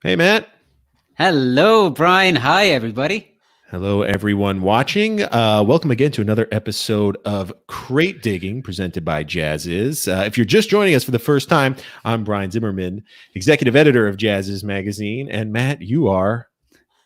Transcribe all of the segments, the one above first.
Hey, Matt. Hello, Brian. Hi, everybody. Hello, everyone watching. Welcome again to another episode of Crate Digging presented by Jazziz. If you're just joining us for the first time, I'm Brian Zimmerman, executive editor of Jazziz magazine. And Matt, you are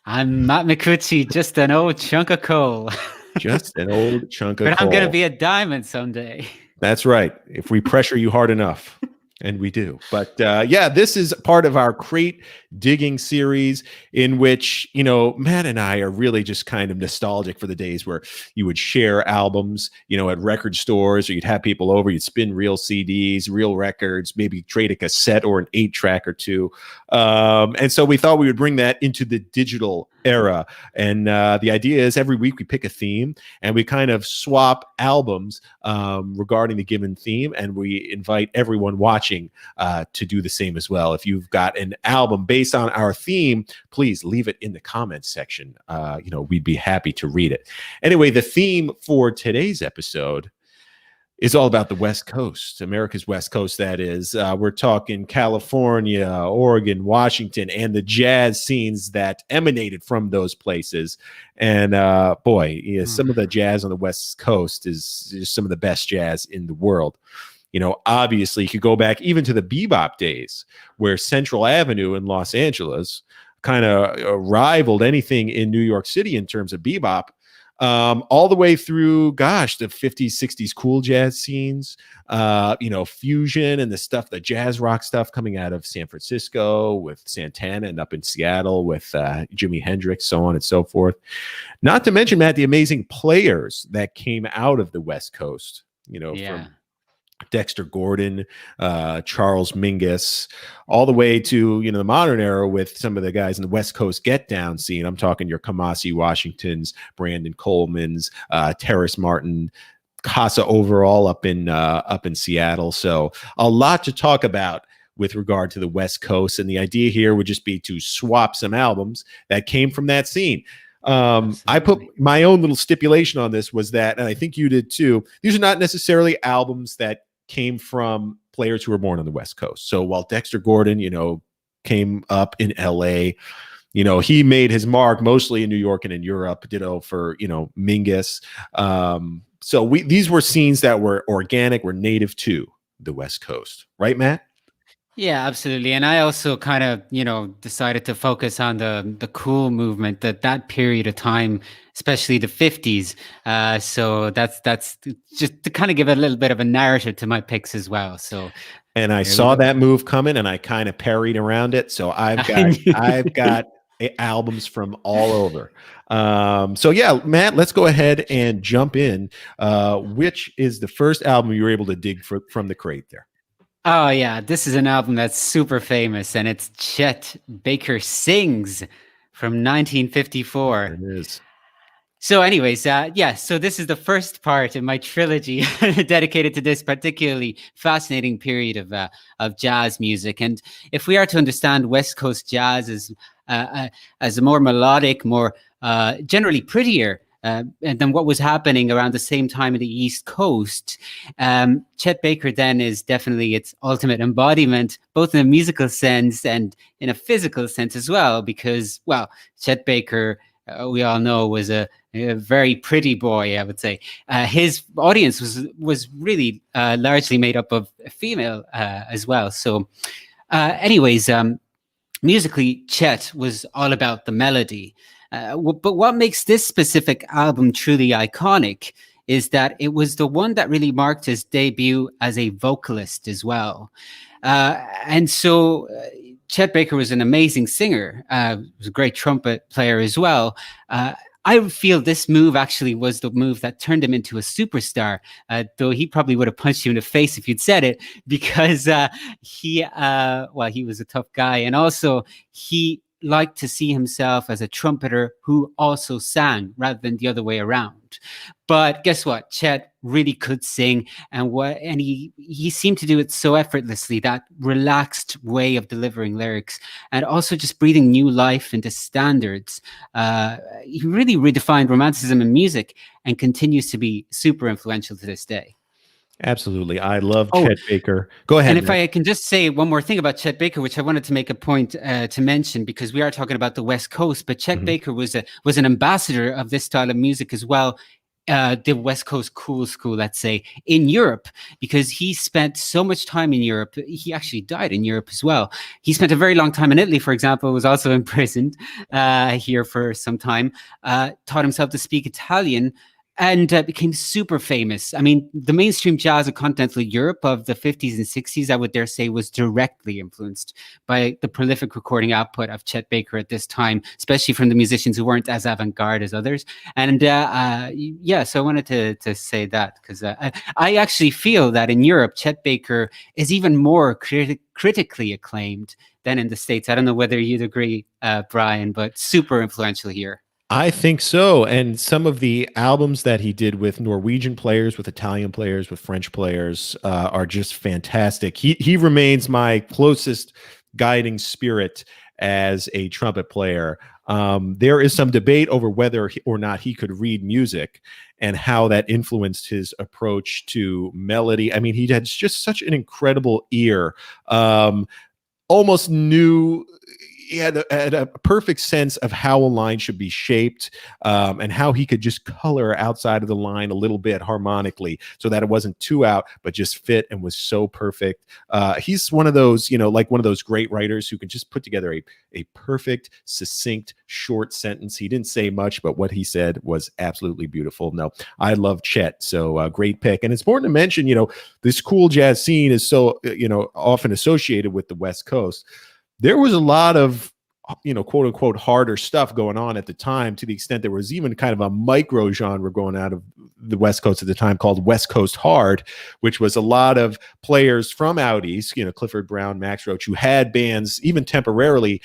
I'm Matt Micucci, just an old chunk of coal. just an old chunk of But I'm going to coal. be a diamond someday. That's right. If we pressure you hard enough. And we do. But yeah, this is part of our crate digging series in which, Matt and I are really just kind of nostalgic for the days where you would share albums, at record stores, or you'd have people over, you'd spin real CDs, real records, maybe trade a cassette or an 8-track or two. And so we thought we would bring that into the digital era. And the idea is every week we pick a theme and we kind of swap albums regarding the given theme, and we invite everyone watching to do the same as well. If you've got an album based on our theme, please leave it in the comments section. We'd be happy to read it. Anyway, the theme for today's episode is all about the West Coast, America's West Coast, that is. We're talking California, Oregon, Washington, and the jazz scenes that emanated from those places. And some of the jazz on the West Coast is some of the best jazz in the world. Obviously, you could go back even to the bebop days where Central Avenue in Los Angeles kind of rivaled anything in New York City in terms of bebop. All the way through, the 50s, 60s cool jazz scenes, fusion and the jazz rock stuff coming out of San Francisco with Santana and up in Seattle with Jimi Hendrix, so on and so forth. Not to mention, Matt, the amazing players that came out of the West Coast, from Dexter Gordon, Charles Mingus, all the way to the modern era with some of the guys in the West Coast get down scene. I'm talking your Kamasi Washingtons, Brandon Coleman's, Terrace Martin, Casa Overall up in Seattle. So a lot to talk about with regard to the West Coast, and the idea here would just be to swap some albums that came from that scene. I put my own little stipulation on this was that, and I think you did too, these are not necessarily albums that came from players who were born on the West Coast. So while Dexter Gordon, came up in LA, he made his mark mostly in New York and in Europe, ditto for, Mingus. So these were scenes that were organic, were native to the West Coast. Right, Matt? Yeah, absolutely. And I also kind of, decided to focus on the cool movement, that period of time, especially the 50s. So that's just to kind of give a little bit of a narrative to my picks as well. So, and I saw that move coming and I kind of parried around it. So I've got albums from all over. So yeah, Matt, let's go ahead and jump in. Which is the first album you were able to dig from the crate there? Oh, yeah. This is an album that's super famous, and it's Chet Baker Sings from 1954. It is. So anyways, so this is the first part in my trilogy dedicated to this particularly fascinating period of jazz music. And if we are to understand West Coast jazz as a more melodic, more generally prettier, and then what was happening around the same time in the East Coast, Chet Baker then is definitely its ultimate embodiment, both in a musical sense and in a physical sense as well, because, well, Chet Baker, we all know, was a very pretty boy, I would say. His audience was really largely made up of female as well. So anyways, musically, Chet was all about the melody. But what makes this specific album truly iconic is that it was the one that really marked his debut as a vocalist as well. And so Chet Baker was an amazing singer, was a great trumpet player as well. I feel this move actually was the move that turned him into a superstar, though he probably would have punched you in the face if you'd said it, because he was a tough guy. And also he liked to see himself as a trumpeter who also sang rather than the other way around. But guess what? Chet really could sing, and he seemed to do it so effortlessly, that relaxed way of delivering lyrics and also just breathing new life into standards. He really redefined romanticism in music and continues to be super influential to this day. Absolutely. I love Oh, Chet Baker. Go ahead, and if Matt. I can just say one more thing about Chet Baker, which I wanted to make a point to mention, because we are talking about the West Coast, but Chet Mhm. Baker was an ambassador of this style of music as well. The West Coast cool school, let's say, in Europe, because he spent so much time in Europe. He actually died in Europe as well. He spent a very long time in Italy, for example, was also imprisoned here for some time, taught himself to speak Italian, and became super famous. I mean, the mainstream jazz of continental Europe of the 50s and 60s, I would dare say, was directly influenced by the prolific recording output of Chet Baker at this time, especially from the musicians who weren't as avant-garde as others. And yeah, so I wanted to say that, because I actually feel that in Europe, Chet Baker is even more critically acclaimed than in the States. I don't know whether you'd agree, Brian, but super influential here. I think so. And some of the albums that he did with Norwegian players, with Italian players, with French players are just fantastic. He remains my closest guiding spirit as a trumpet player. There is some debate over whether or not he could read music and how that influenced his approach to melody. I mean, he had just such an incredible ear. Almost knew he had a perfect sense of how a line should be shaped, and how he could just color outside of the line a little bit harmonically so that it wasn't too out, but just fit and was so perfect. He's one of those, like one of those great writers who can just put together a perfect, succinct, short sentence. He didn't say much, but what he said was absolutely beautiful. No, I love Chet. So great pick. And it's important to mention, this cool jazz scene is so, often associated with the West Coast. There was a lot of, quote unquote, harder stuff going on at the time, to the extent there was even kind of a micro genre going out of the West Coast at the time called West Coast Hard, which was a lot of players from out east, Clifford Brown, Max Roach, who had bands even temporarily,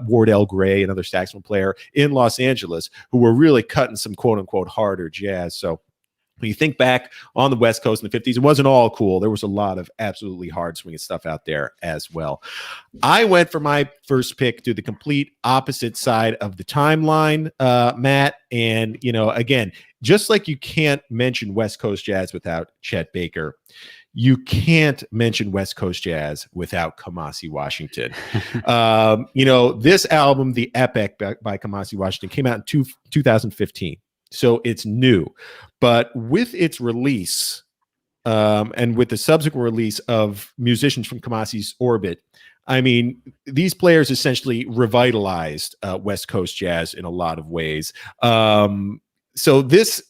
Wardell Gray, another saxophone player in Los Angeles, who were really cutting some quote unquote harder jazz. So when you think back on the West Coast in the 50s, it wasn't all cool. There was a lot of absolutely hard swinging stuff out there as well. I went for my first pick to the complete opposite side of the timeline, Matt. And, again, just like you can't mention West Coast jazz without Chet Baker, you can't mention West Coast jazz without Kamasi Washington. This album, The Epic by Kamasi Washington, came out in 2015. So it's new, but with its release, and with the subsequent release of musicians from Kamasi's orbit, I mean, these players essentially revitalized West Coast jazz in a lot of ways. So this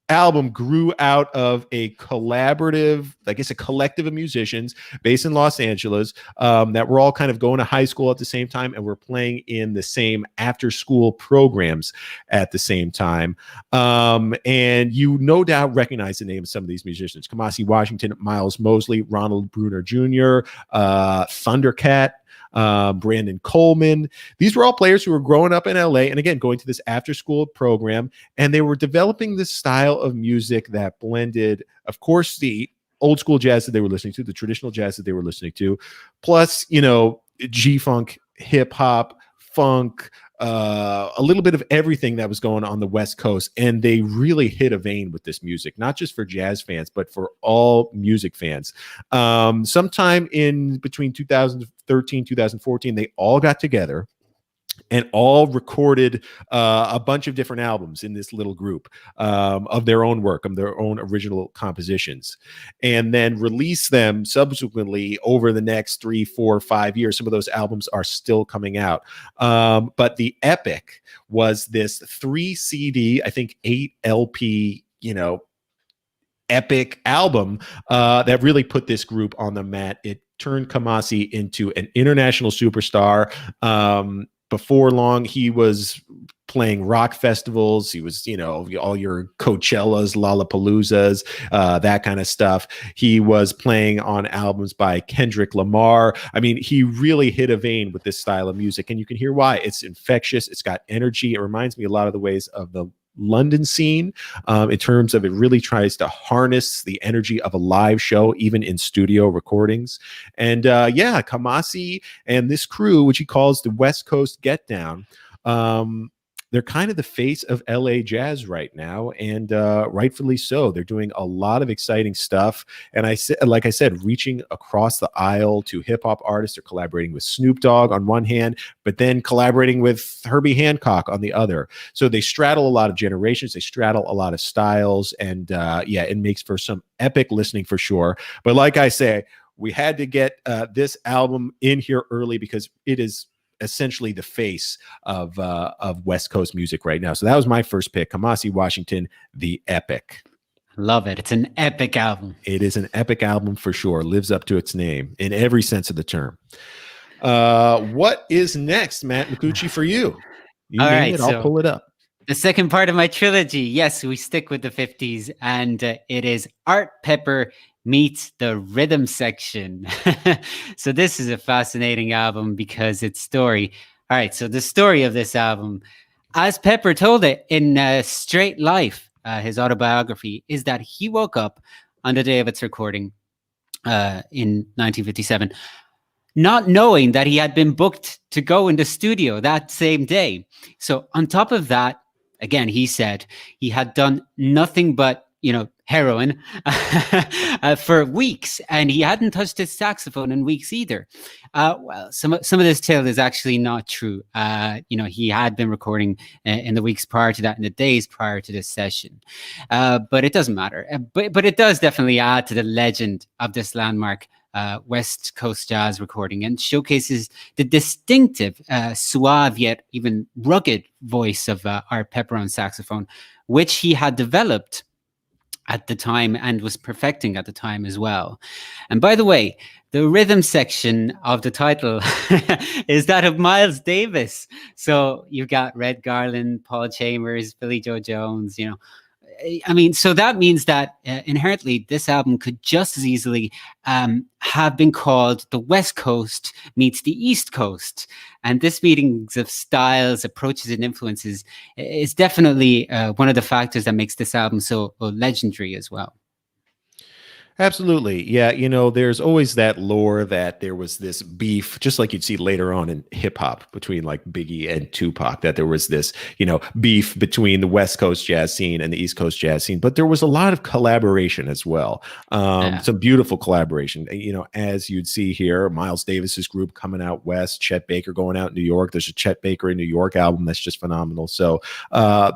album grew out of a collaborative, I guess, a collective of musicians based in Los Angeles, that were all kind of going to high school at the same time and were playing in the same after school programs at the same time. And you no doubt recognize the name of some of these musicians: Kamasi Washington, Miles Mosley, Ronald Bruner Jr., Thundercat, Brandon Coleman. These were all players who were growing up in LA and, again, going to this after school program, and they were developing this style of music that blended, of course, the old school jazz that they were listening to, the traditional jazz that they were listening to, plus, G-funk, hip hop, funk, a little bit of everything that was going on the West Coast. And they really hit a vein with this music, not just for jazz fans, but for all music fans. Sometime in between 2013, 2014, they all got together and all recorded a bunch of different albums in this little group, of their own work, of their own original compositions, and then release them subsequently over the next 3, 4, 5 years. Some of those albums are still coming out. But the Epic was this 3 CD, I think 8 LP, epic album that really put this group on the map. It turned Kamasi into an international superstar. Before long, he was playing rock festivals. He was, all your Coachellas, Lollapaloozas, that kind of stuff. He was playing on albums by Kendrick Lamar. I mean, he really hit a vein with this style of music, and you can hear why. It's infectious. It's got energy. It reminds me a lot of the ways of the London scene, in terms of it really tries to harness the energy of a live show, even in studio recordings. And Kamasi and this crew, which he calls the West Coast Get Down, they're kind of the face of LA jazz right now, and rightfully so. They're doing a lot of exciting stuff. And like I said, reaching across the aisle to hip hop artists. They're collaborating with Snoop Dogg on one hand, but then collaborating with Herbie Hancock on the other. So they straddle a lot of generations. They straddle a lot of styles, and yeah, it makes for some epic listening for sure. But like I say, we had to get this album in here early because it is essentially the face of West Coast music right now. So that was my first pick, Kamasi Washington, The Epic. Love it. It's an epic album. It is an epic album for sure. Lives up to its name in every sense of the term. What is next, Matt Micucci, for you? You All name right, it, I'll pull it up. The second part of my trilogy. Yes, we stick with the 50s, and it is Art Pepper meets the Rhythm Section. So this is a fascinating album because its story. All right, so the story of this album, as Pepper told it in Straight Life, his autobiography, is that he woke up on the day of its recording in 1957, not knowing that he had been booked to go in the studio that same day. So on top of that, again, he said he had done nothing but, heroin for weeks, and he hadn't touched his saxophone in weeks either. Well, some of this tale is actually not true. He had been recording in the weeks prior to that, in the days prior to this session. But it doesn't matter. But it does definitely add to the legend of this landmark West Coast jazz recording, and showcases the distinctive, suave yet even rugged voice of Art Pepper on saxophone, which he had developed at the time and was perfecting at the time as well. And by the way, the rhythm section of the title is that of Miles Davis. So you've got Red Garland, Paul Chambers, Billy Joe Jones, so that means that inherently this album could just as easily have been called The West Coast Meets the East Coast. And this meetings of styles, approaches, and influences is definitely one of the factors that makes this album so legendary as well. Absolutely. Yeah. There's always that lore that there was this beef, just like you'd see later on in hip hop between like Biggie and Tupac, that there was this, beef between the West Coast jazz scene and the East Coast jazz scene. But there was a lot of collaboration as well. Some beautiful collaboration, as you'd see here, Miles Davis's group coming out West, Chet Baker going out in New York. There's a Chet Baker in New York album that's just phenomenal. So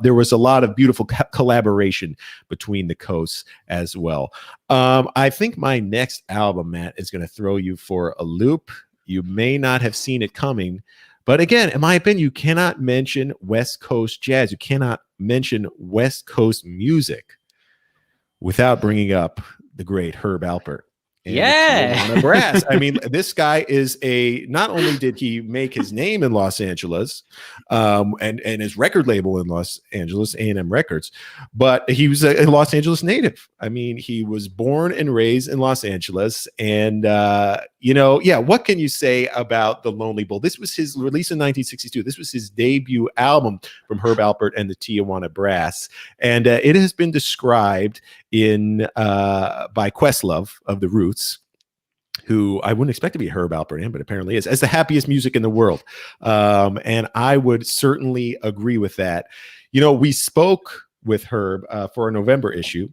there was a lot of beautiful collaboration between the coasts as well. I think my next album, Matt, is going to throw you for a loop. You may not have seen it coming, but again, in my opinion, you cannot mention West Coast jazz. You cannot mention West Coast music without bringing up the great Herb Alpert. Yeah. Brass. I mean, this guy is not only did he make his name in Los Angeles, and his record label in Los Angeles, A&M Records, but he was a Los Angeles native. I mean, he was born and raised in Los Angeles, and what can you say about The Lonely Bull? This was his release in 1962. This was his debut album from Herb Alpert and the Tijuana Brass, and it has been described by Questlove of The Roots, who I wouldn't expect to be a Herb Alpert in, but apparently is, as the happiest music in the world. And I would certainly agree with that. We spoke with Herb for a November issue.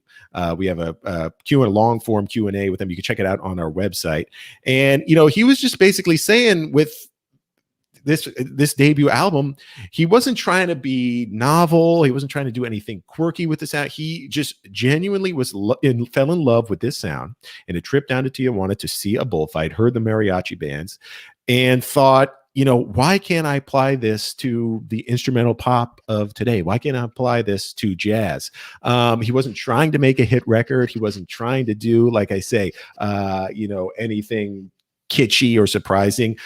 We have a long form Q&A with him. You can check it out on our website. And, he was just basically saying with this debut album, he wasn't trying to be novel. He wasn't trying to do anything quirky with the sound. He just genuinely fell in love with this sound, and a trip down to Tijuana to see a bullfight, heard the mariachi bands, and thought, why can't I apply this to the instrumental pop of today? Why can't I apply this to jazz? He wasn't trying to make a hit record. He wasn't trying to do, like I say, anything kitschy or surprising.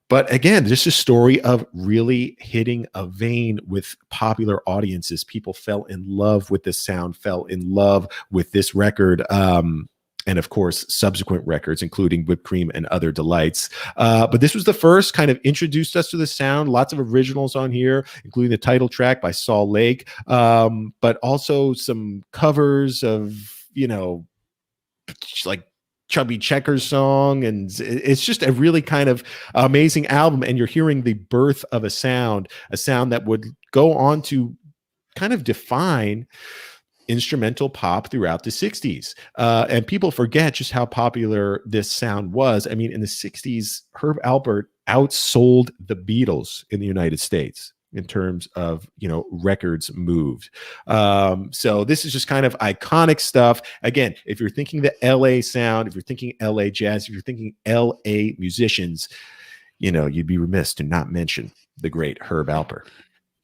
But again, this is a story of really hitting a vein with popular audiences. People fell in love with this sound, fell in love with this record. And of course, subsequent records, including Whipped Cream and Other Delights. But this was the first, kind of introduced us to the sound. Lots of originals on here, including the title track by Saul Lake, but also some covers of, like Chubby Checker's song. And it's just a really kind of amazing album. And you're hearing the birth of a sound that would go on to kind of define instrumental pop throughout the 60s. And people forget just how popular this sound was. I mean, in the 60s, Herb Alpert outsold the Beatles in the United States in terms of, records moved. So this is just kind of iconic stuff. Again, if you're thinking the LA sound, if you're thinking LA jazz, if you're thinking LA musicians, you'd be remiss to not mention the great Herb Alpert.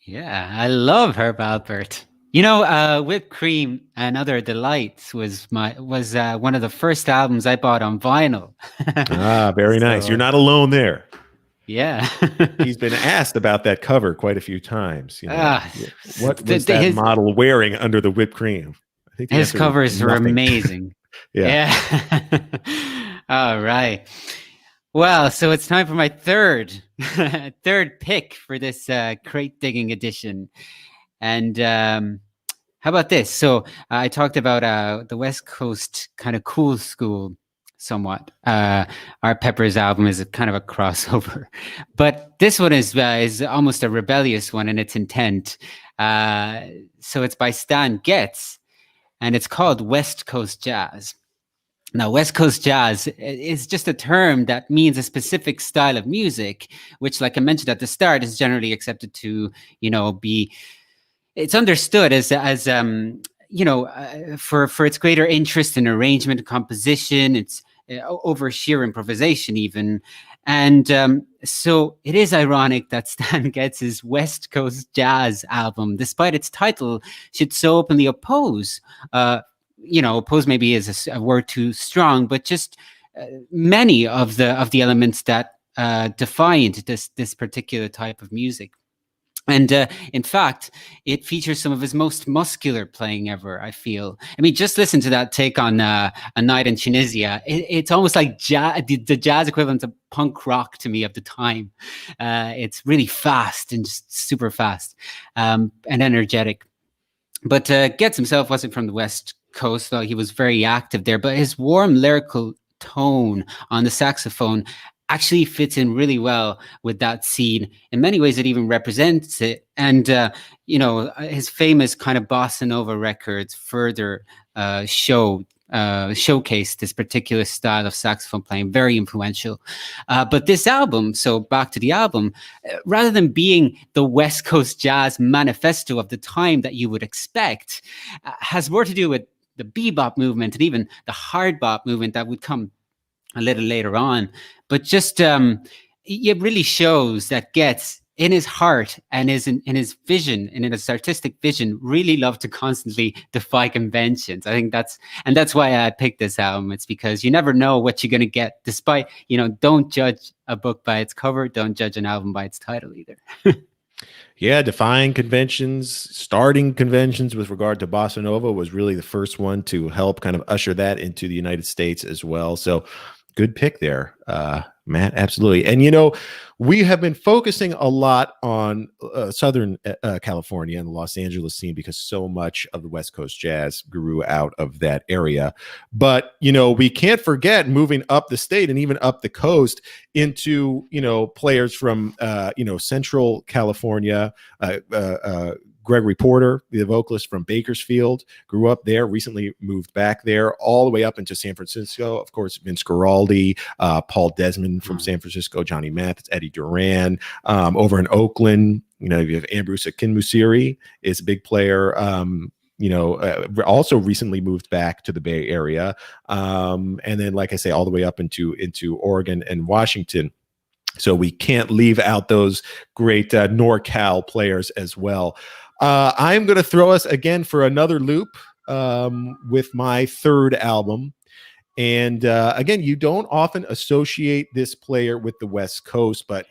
Yeah, I love Herb Alpert. Whipped Cream and Other Delights was one of the first albums I bought on vinyl. Very nice. You're not alone there. Yeah. He's been asked about that cover quite a few times. What was that his model wearing under the whipped cream? I think his covers are amazing. Yeah. All right. Well, so it's time for my third pick for this crate digging edition. And how about this? So I talked about the West Coast kind of cool school somewhat. Art Pepper's album is kind of a crossover, but this one is almost a rebellious one in its intent. So it's by Stan Getz, and it's called West Coast Jazz. Now, West Coast jazz is just a term that means a specific style of music, which, like I mentioned at the start, is generally accepted to, be. It's understood as for its greater interest in arrangement, composition. It's over sheer improvisation, even. And so it is ironic that Stan Getz's West Coast Jazz album, despite its title, should so openly oppose. Oppose maybe is a word too strong, but just many of the elements that defined this particular type of music. And in fact, it features some of his most muscular playing ever, I feel. I mean, just listen to that take on A Night in Tunisia. It's almost like the jazz equivalent of punk rock to me of the time. It's really fast and just super fast and energetic. But Getz himself wasn't from the West Coast, though he was very active there. But his warm lyrical tone on the saxophone actually fits in really well with that scene. In many ways, it even represents it. And, his famous kind of bossa nova records further showcase this particular style of saxophone playing, very influential. But this album, so back to the album, rather than being the West Coast jazz manifesto of the time that you would expect, has more to do with the bebop movement and even the hard bop movement that would come a little later on. But just it really shows that Getz, in his heart and in his vision and in his artistic vision, really loved to constantly defy conventions. I think that's why I picked this album. It's because you never know what you're going to get. Despite, don't judge a book by its cover, don't judge an album by its title either. Yeah, defying conventions, starting conventions with regard to bossa nova was really the first one to help kind of usher that into the United States as well. So good pick there, Matt. Absolutely. And, we have been focusing a lot on Southern California and the Los Angeles scene because so much of the West Coast jazz grew out of that area. But, we can't forget moving up the state and even up the coast into, players from, Central California, Gregory Porter, the vocalist from Bakersfield, grew up there, recently moved back there, all the way up into San Francisco. Of course, Vince Guaraldi, Paul Desmond from San Francisco, Johnny Mathis, Eddie Duran. Over in Oakland, you have Ambrose Akinmusiri is a big player. Also recently moved back to the Bay Area. And then, like I say, all the way up into Oregon and Washington. So we can't leave out those great NorCal players as well. I'm going to throw us again for another loop with my third album. And again, you don't often associate this player with the West Coast, but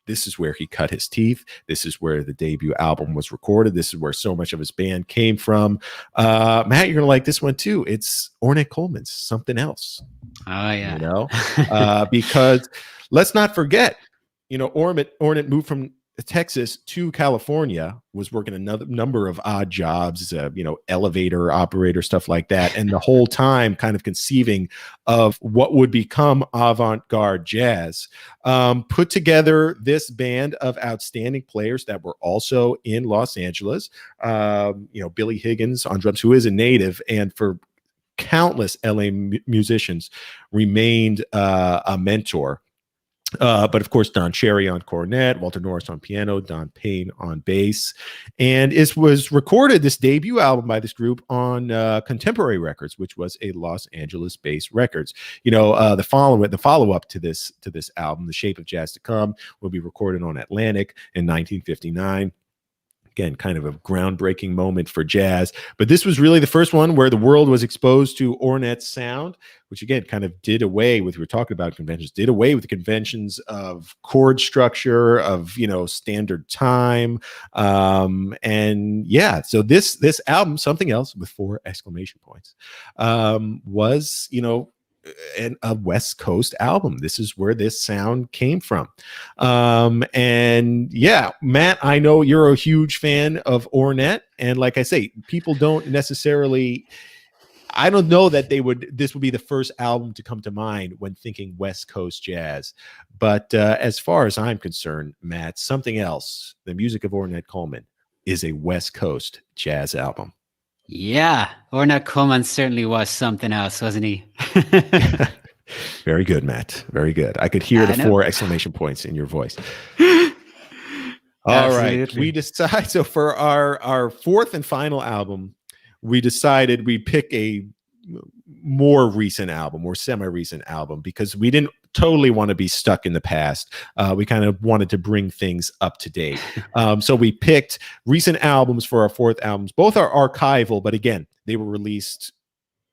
this is where he cut his teeth. This is where the debut album was recorded. This is where so much of his band came from. Matt, you're going to like this one too. It's Ornette Coleman's Something Else. Oh, yeah. Because let's not forget, Ornette moved from Texas to California, was working another number of odd jobs, elevator operator, stuff like that. And the whole time kind of conceiving of what would become avant-garde jazz, put together this band of outstanding players that were also in Los Angeles. Billy Higgins on drums, who is a native, and for countless LA musicians remained a mentor. But of course, Don Cherry on cornet, Walter Norris on piano, Don Payne on bass. And it was recorded, this debut album by this group, on Contemporary Records, which was a Los Angeles-based records. The follow-up to this album, The Shape of Jazz to Come, will be recorded on Atlantic in 1959. Again, kind of a groundbreaking moment for jazz. But this was really the first one where the world was exposed to Ornette's sound, which again kind of did away with, we were talking about conventions, did away with the conventions of chord structure, of, standard time. So this album, Something Else with 4 exclamation points, was, a West Coast album. This is where this sound came from. Matt, I know you're a huge fan of Ornette, and like I say, people don't necessarily, I don't know that this would be the first album to come to mind when thinking West Coast jazz. But as far as I'm concerned, Matt, Something Else, the music of Ornette Coleman, is a West Coast jazz album. Yeah, Ornette Coleman certainly was something else, wasn't he? Very good, Matt. Very good. I could hear the 4 exclamation points in your voice. All right. We decide. So for our 4th and final album, we decided we'd pick a more recent album, more semi-recent album, because we didn't totally want to be stuck in the past. We kind of wanted to bring things up to date. So we picked recent albums for our 4th albums. Both are archival, but again, they were released,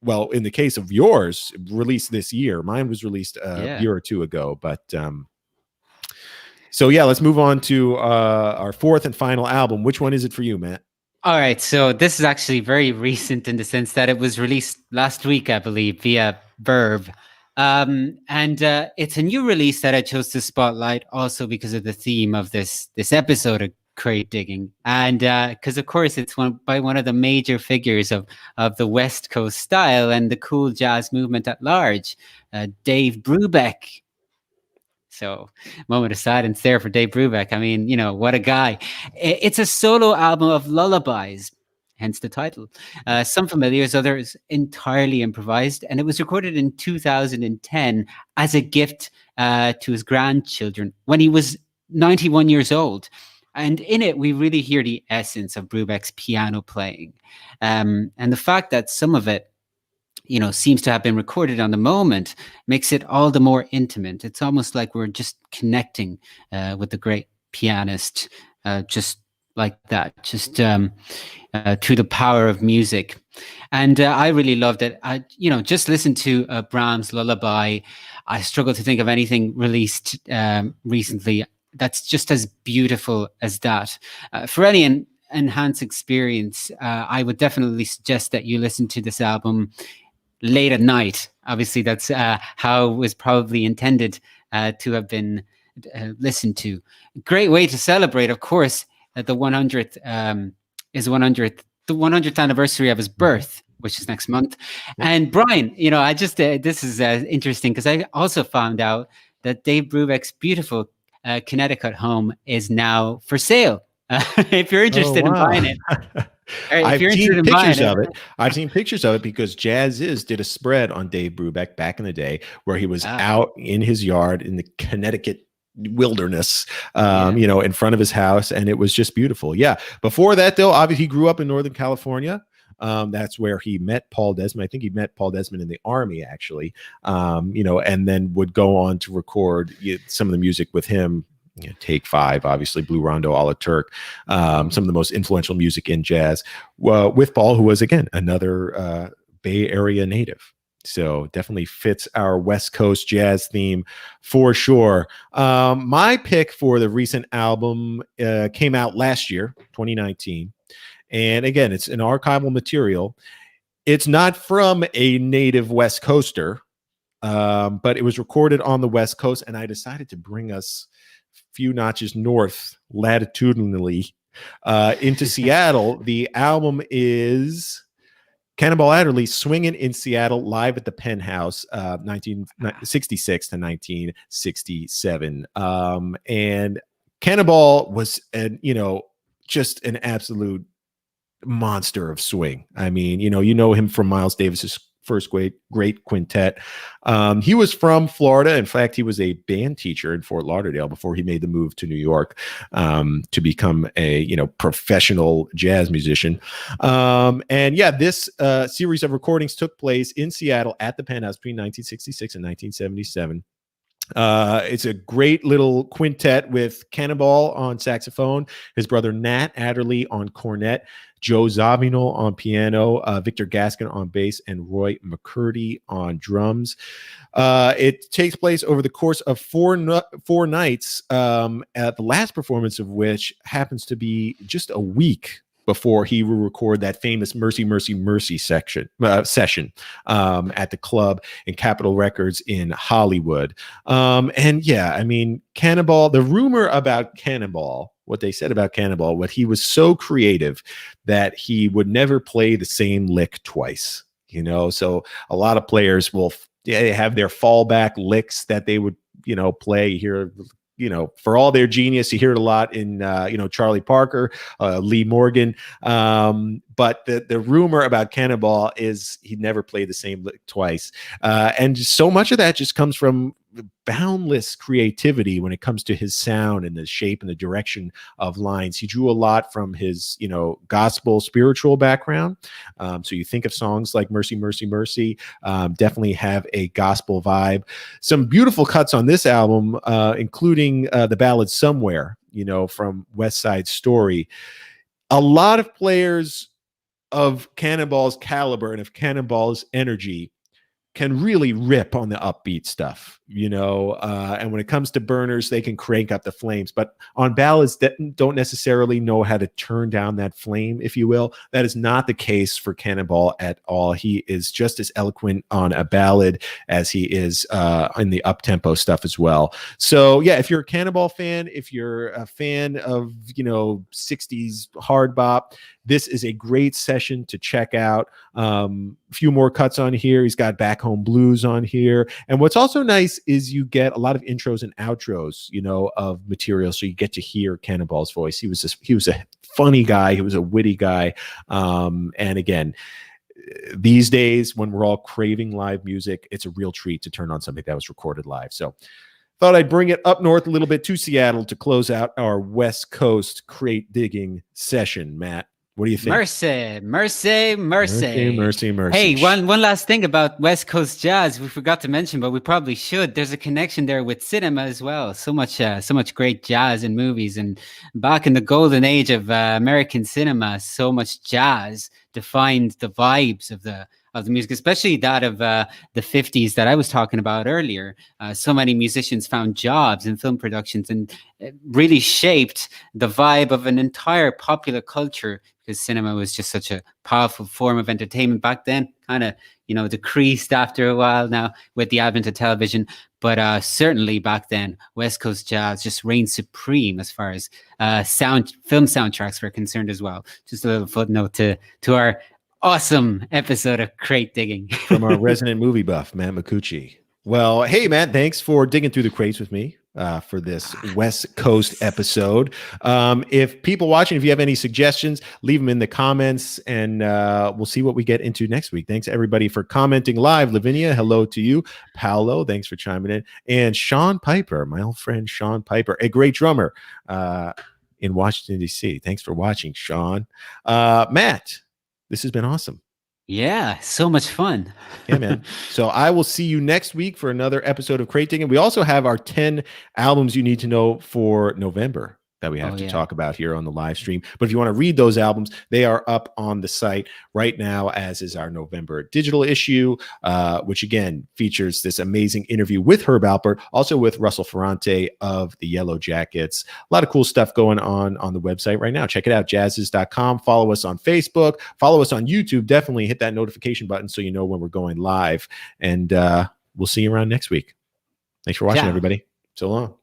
well, in the case of yours, released this year. Mine was released a year or 2 ago. But let's move on to our 4th and final album. Which one is it for you, Matt? All right, so this is actually very recent in the sense that it was released last week, I believe, via Verve. And it's a new release that I chose to spotlight also because of the theme of this episode of Crate Digging. And because, of course, it's by one of the major figures of the West Coast style and the cool jazz movement at large, Dave Brubeck. So, moment of silence there for Dave Brubeck. I mean, what a guy. It's a solo album of lullabies, hence the title. Some familiars, others entirely improvised. And it was recorded in 2010 as a gift to his grandchildren when he was 91 years old. And in it, we really hear the essence of Brubeck's piano playing. And the fact that some of it, seems to have been recorded on the moment makes it all the more intimate. It's almost like we're just connecting with the great pianist, just like that, just through the power of music. And I really loved it. Just listen to Brahms' Lullaby. I struggle to think of anything released recently that's just as beautiful as that. For any enhanced experience, I would definitely suggest that you listen to this album late at night. Obviously, that's how it was probably intended to have been listened to. Great way to celebrate, of course, the 100th the 100th anniversary of his birth, which is next month. And Brian, I just this is interesting because I also found out that Dave Brubeck's beautiful Connecticut home is now for sale. If you're interested in buying it. I've seen pictures of it. I've seen pictures of it because Jazziz did a spread on Dave Brubeck back in the day where he was out in his yard in the Connecticut wilderness, in front of his house, and it was just beautiful. Yeah. Before that, though, obviously he grew up in Northern California. That's where he met Paul Desmond. I think he met Paul Desmond in the Army, actually. And then would go on to record some of the music with him. Take Five, obviously, Blue Rondo, a la Turk, some of the most influential music in jazz, with Paul, who was, again, another Bay Area native. So definitely fits our West Coast jazz theme for sure. My pick for the recent album came out last year, 2019. And again, it's an archival material. It's not from a native West Coaster, but it was recorded on the West Coast. And I decided to bring us few notches north latitudinally into Seattle. The album is Cannibal Adderley, Swinging in Seattle, live at the Penthouse, 1966 to 1967. And Cannibal was, just an absolute monster of swing. I mean, you know him from Miles Davis's first great quintet. He was from Florida. In fact, he was a band teacher in Fort Lauderdale before he made the move to New York to become a professional jazz musician. And yeah, this series of recordings took place in Seattle at the Penthouse between 1966 and 1977. It's a great little quintet with Cannibal on saxophone, his brother Nat Adderley on cornet, Joe Zavino on piano, Victor Gaskin on bass, and Roy McCurdy on drums. It takes place over the course of four nights, at the last performance of which happens to be just a week before he will record that famous Mercy, Mercy, Mercy session at the club in Capitol Records in Hollywood. And yeah, I mean, Cannibal, the rumor about Cannibal, what they said about Cannibal, what he was so creative that he would never play the same lick twice, so a lot of players will have their fallback licks that they would, play here. For all their genius, you hear it a lot in, Charlie Parker, Lee Morgan. But the rumor about Cannibal is he never played the same lick twice. And so much of that just comes from boundless creativity when it comes to his sound and the shape and the direction of lines. He drew a lot from his, gospel spiritual background. So you think of songs like Mercy, Mercy, Mercy, definitely have a gospel vibe. Some beautiful cuts on this album, including the ballad Somewhere, from West Side Story. A lot of players of Cannibal's caliber and of Cannibal's energy can really rip on the upbeat stuff, and when it comes to burners, they can crank up the flames, but on ballads that don't necessarily know how to turn down that flame, if you will. That is not the case for Cannibal at all. He is just as eloquent on a ballad as he is in the up-tempo stuff as well. So yeah, if you're a Cannibal fan, if you're a fan of, 60s hard bop, this is a great session to check out. A few more cuts on here. He's got Back Home Blues on here. And what's also nice is you get a lot of intros and outros, of material. So you get to hear Cannibal's voice. He was a funny guy. He was a witty guy. And again, these days when we're all craving live music, it's a real treat to turn on something that was recorded live. So thought I'd bring it up north a little bit to Seattle to close out our West Coast crate digging session. Matt, what do you think? Mercy. Hey, one last thing about West Coast jazz we forgot to mention, but we probably should. There's a connection there with cinema as well. So much great jazz in movies, and back in the golden age of American cinema, so much jazz defined the vibes of the music, especially that of the 50s that I was talking about earlier. So many musicians found jobs in film productions, and it really shaped the vibe of an entire popular culture, because cinema was just such a powerful form of entertainment back then. Kind of, decreased after a while now with the advent of television. But certainly back then, West Coast jazz just reigned supreme as far as film soundtracks were concerned as well. Just a little footnote to our awesome episode of Crate Digging from our resident movie buff, Matt Micucci. Well, hey, Matt, thanks for digging through the crates with me for this West Coast episode. If people watching, if you have any suggestions, leave them in the comments, and we'll see what we get into next week. Thanks, everybody, for commenting live. Lavinia, hello to you. Paolo, thanks for chiming in. And Sean Piper, my old friend Sean Piper, a great drummer in Washington, D.C. Thanks for watching, Sean. Matt, this has been awesome. Yeah, so much fun. Yeah, man. So I will see you next week for another episode of Crate Digging. We also have our 10 albums you need to know for November that we have to talk about here on the live stream. But if you want to read those albums, they are up on the site right now, as is our November digital issue, which again features this amazing interview with Herb Alpert, also with Russell Ferrante of the Yellow Jackets. A lot of cool stuff going on the website right now. Check it out, jazziz.com. Follow us on Facebook. Follow us on YouTube. Definitely hit that notification button so you know when we're going live. And we'll see you around next week. Thanks for watching, everybody. So long.